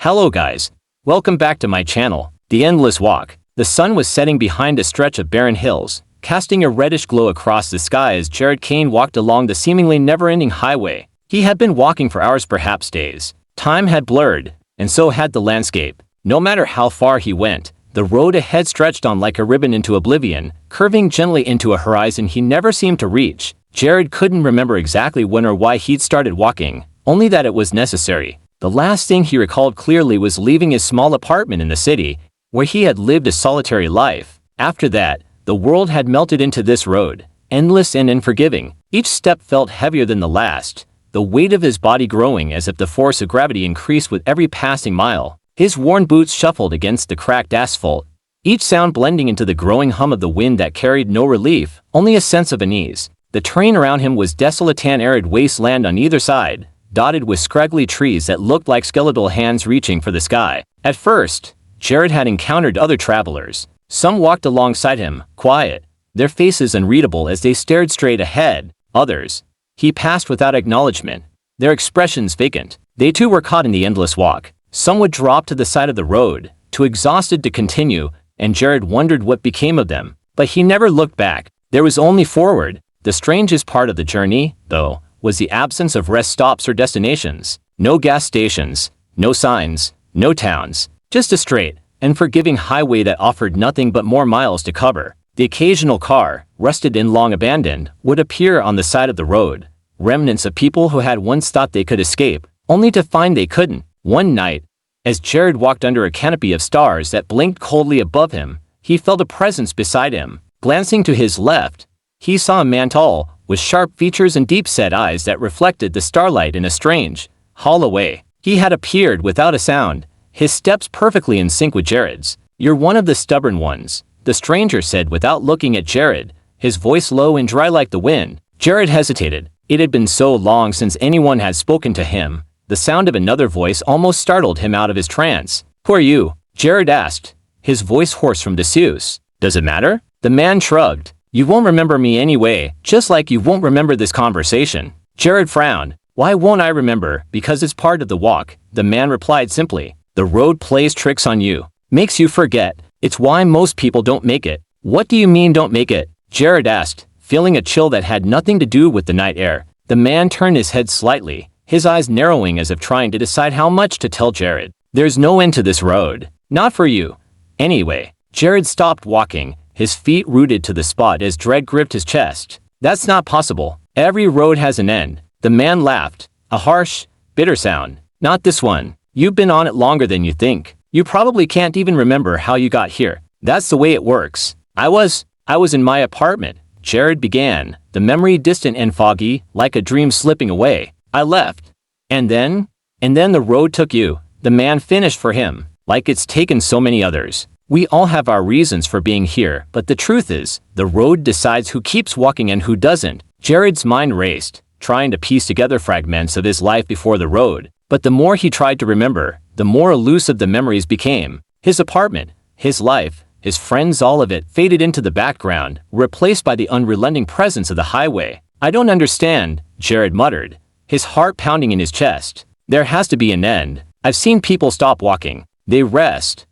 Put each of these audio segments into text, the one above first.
Hello guys. Welcome back to my channel, The Endless Walk. The sun was setting behind a stretch of barren hills, casting a reddish glow across the sky as Jared Kane walked along the seemingly never-ending highway. He had been walking for hours, perhaps days. Time had blurred, and so had the landscape. No matter how far he went, the road ahead stretched on like a ribbon into oblivion, curving gently into a horizon he never seemed to reach. Jared couldn't remember exactly when or why he'd started walking, only that it was necessary. The last thing he recalled clearly was leaving his small apartment in the city, where he had lived a solitary life. After that, the world had melted into this road, endless and unforgiving. Each step felt heavier than the last, the weight of his body growing as if the force of gravity increased with every passing mile. His worn boots shuffled against the cracked asphalt, each sound blending into the growing hum of the wind that carried no relief, only a sense of unease. The terrain around him was desolate and arid wasteland on either side, dotted with scraggly trees that looked like skeletal hands reaching for the sky. At first, Jared had encountered other travelers. Some walked alongside him, quiet, their faces unreadable as they stared straight ahead. Others, he passed without acknowledgement, their expressions vacant. They too were caught in the endless walk. Some would drop to the side of the road, too exhausted to continue, and Jared wondered what became of them. But he never looked back. There was only forward. The strangest part of the journey, though, was the absence of rest stops or destinations. No gas stations, no signs, no towns, just a straight, unforgiving highway that offered nothing but more miles to cover. The occasional car, rusted and long abandoned, would appear on the side of the road, remnants of people who had once thought they could escape, only to find they couldn't. One night, as Jared walked under a canopy of stars that blinked coldly above him, he felt a presence beside him. Glancing to his left, he saw a man tall, with sharp features and deep-set eyes that reflected the starlight in a strange, hollow way. He had appeared without a sound, his steps perfectly in sync with Jared's. "You're one of the stubborn ones," the stranger said without looking at Jared, his voice low and dry like the wind. Jared hesitated. It had been so long since anyone had spoken to him. The sound of another voice almost startled him out of his trance. "Who are you?" Jared asked, his voice hoarse from disuse. "Does it matter?" The man shrugged. "You won't remember me anyway, just like you won't remember this conversation." Jared frowned. "Why won't I remember? Because it's part of the walk," the man replied simply. "The road plays tricks on you, makes you forget. It's why most people don't make it." "What do you mean don't make it?" Jared asked, feeling a chill that had nothing to do with the night air. The man turned his head slightly, his eyes narrowing as if trying to decide how much to tell Jared. "There's no end to this road. Not for you. Anyway." Jared stopped walking, his feet rooted to the spot as dread gripped his chest. "That's not possible. Every road has an end." The man laughed, a harsh, bitter sound. "Not this one. You've been on it longer than you think. You probably can't even remember how you got here. That's the way it works. I was in my apartment," Jared began, the memory distant and foggy, like a dream slipping away. "I left. And then the road took you," the man finished for him, "like it's taken so many others. We all have our reasons for being here, but the truth is, the road decides who keeps walking and who doesn't." Jared's mind raced, trying to piece together fragments of his life before the road. But the more he tried to remember, the more elusive the memories became. His apartment, his life, his friends, all of it faded into the background, replaced by the unrelenting presence of the highway. "I don't understand," Jared muttered, his heart pounding in his chest. "There has to be an end. I've seen people stop walking. They rest,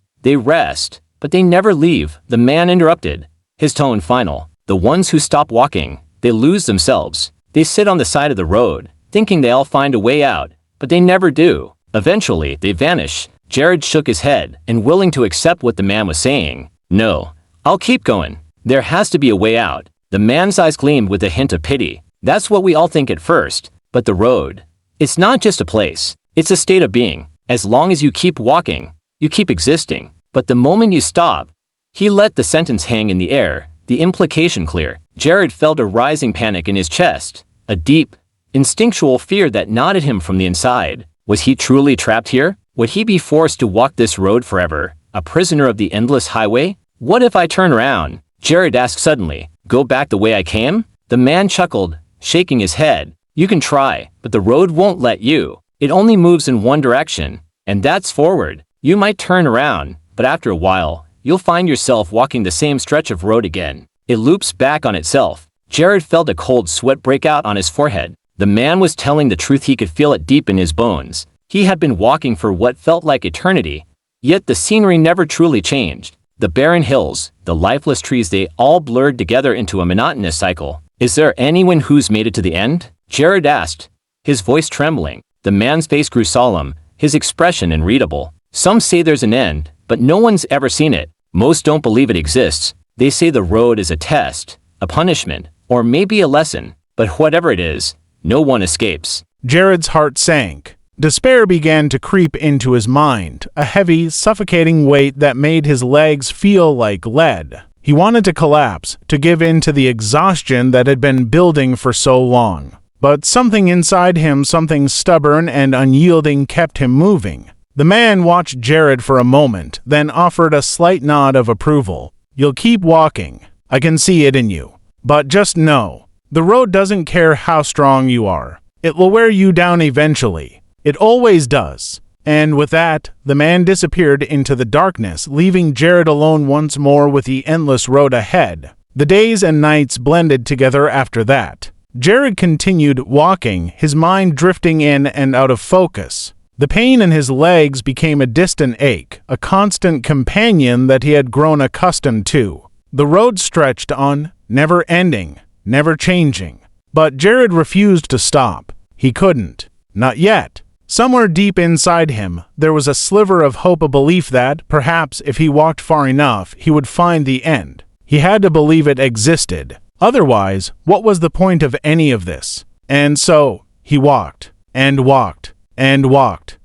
but they never leave," the man interrupted, his tone final. "The ones who stop walking, they lose themselves. They sit on the side of the road, thinking they'll find a way out, but they never do. Eventually, they vanish." Jared shook his head, unwilling to accept what the man was saying. "No, I'll keep going. There has to be a way out." The man's eyes gleamed with a hint of pity. "That's what we all think at first, but the road, it's not just a place, it's a state of being. As long as you keep walking, you keep existing. But the moment you stop..." He let the sentence hang in the air, the implication clear. Jared felt a rising panic in his chest, a deep, instinctual fear that gnawed at him from the inside. Was he truly trapped here? Would he be forced to walk this road forever, a prisoner of the endless highway? "What if I turn around?" Jared asked suddenly. "Go back the way I came?" The man chuckled, shaking his head. "You can try, but the road won't let you. It only moves in one direction, and that's forward. You might turn around, but after a while, you'll find yourself walking the same stretch of road again. It loops back on itself." Jared felt a cold sweat break out on his forehead. The man was telling the truth. He could feel it deep in his bones. He had been walking for what felt like eternity, yet the scenery never truly changed. The barren hills, the lifeless trees, they all blurred together into a monotonous cycle. "Is there anyone who's made it to the end?" Jared asked, his voice trembling. The man's face grew solemn, his expression unreadable. "Some say there's an end, but no one's ever seen it. Most don't believe it exists. They say the road is a test, a punishment, or maybe a lesson. But whatever it is, no one escapes." Jared's heart sank. Despair began to creep into his mind, a heavy, suffocating weight that made his legs feel like lead. He wanted to collapse, to give in to the exhaustion that had been building for so long. But something inside him, something stubborn and unyielding, kept him moving. The man watched Jared for a moment, then offered a slight nod of approval. "You'll keep walking. I can see it in you. But just know, the road doesn't care how strong you are. It will wear you down eventually. It always does." And with that, the man disappeared into the darkness, leaving Jared alone once more with the endless road ahead. The days and nights blended together after that. Jared continued walking, his mind drifting in and out of focus. The pain in his legs became a distant ache, a constant companion that he had grown accustomed to. The road stretched on, never ending, never changing. But Jared refused to stop. He couldn't. Not yet. Somewhere deep inside him, there was a sliver of hope, a belief that, perhaps, if he walked far enough, he would find the end. He had to believe it existed. Otherwise, what was the point of any of this? And so, he walked, and walked, and walked.